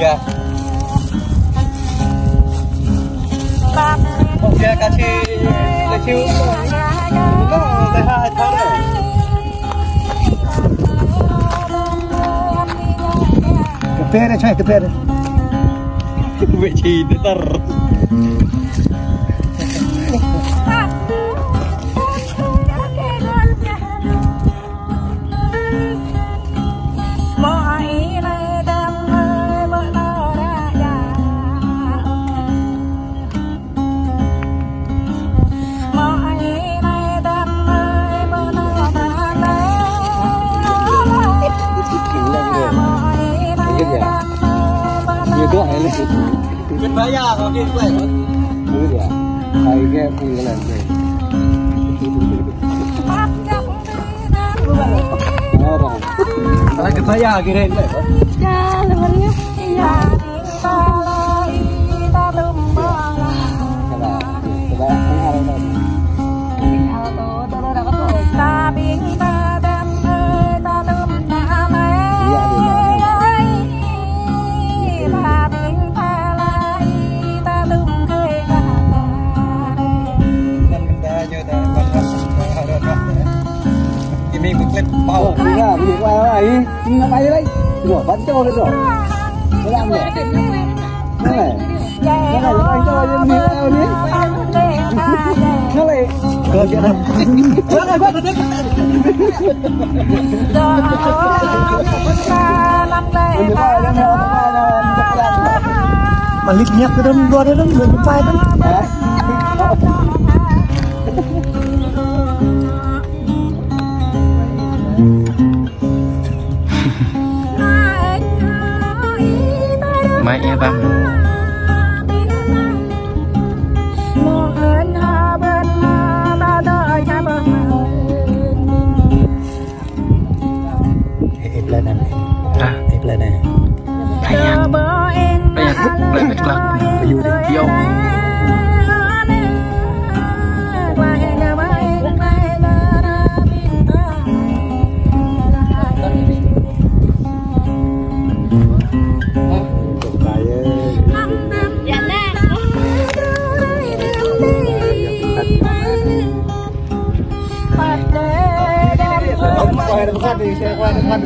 kìa. Một kia cá chi lấy chiêu có tay hai tháo đấy. Cà phê này, cà phê này. Vị trí để ta Kita bayar kalau dia buat. Iya. Harga bulan ni. Kalau kita bayar kira ni. Ya, lebarnya. Iya. Bao dạ, bị qua này, nó bay đấy, rửa bắn cho đấy rồi, nó làm rồi, cái này nó bay cho em đi theo đi, nó này, cơ chuyện này, quá này quá thật đấy, mà lít nhét cái đâm đua đấy đâm người cũng bay đấy. Mai em băng lên này tiếp lên này bây giờ thúc lên cái lật vui đi vô depan di saya depan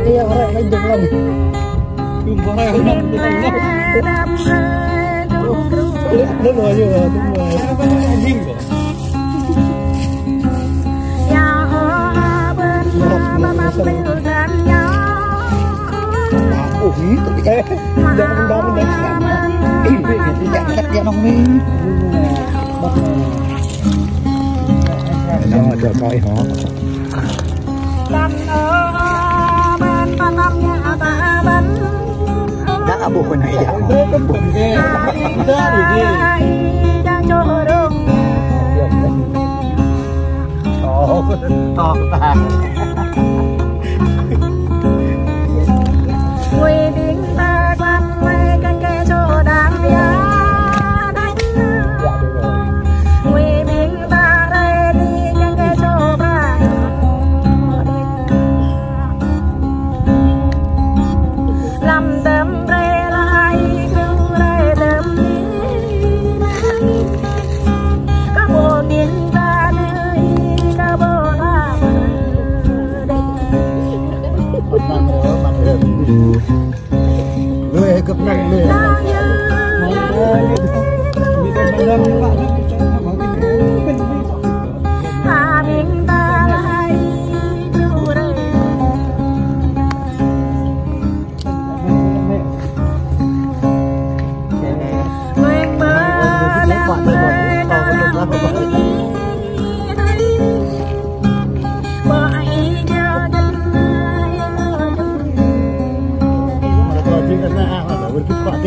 iya orang lain jangan jumpa orang itu loh aja anjing kok jangan jangan jangan nong nih nó chờ coi họ đã buộc bên này dạ to ta quê tiếng ta quan quê canh kê cho đáng giá đánh quê tiếng ta đây đi canh kê cho ba làm tấm rê lại cứ rê tấm các bộ tiếng ta nơi các bộ ta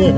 deh.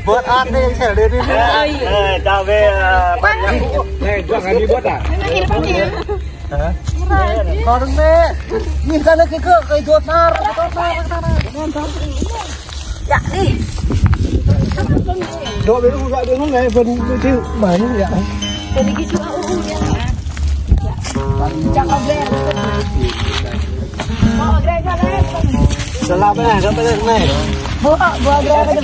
Buat aneh yang saya lihat ini. Cabe jangan dibuat ah. Kalau deh, ini kan kayak dotar. Ya nih. Đó bên cũng gọi điện hôm nay phần chịu mà như vậy. Cái này cái chú áo u nha. Chắc ông lên. Bỏ đây ra đây. Sao làm cái này, cái này. Bỏ ra cái này.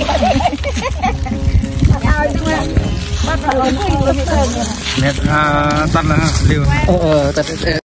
Chào chú em. Bắt đầu nét tắt là liều. Tắt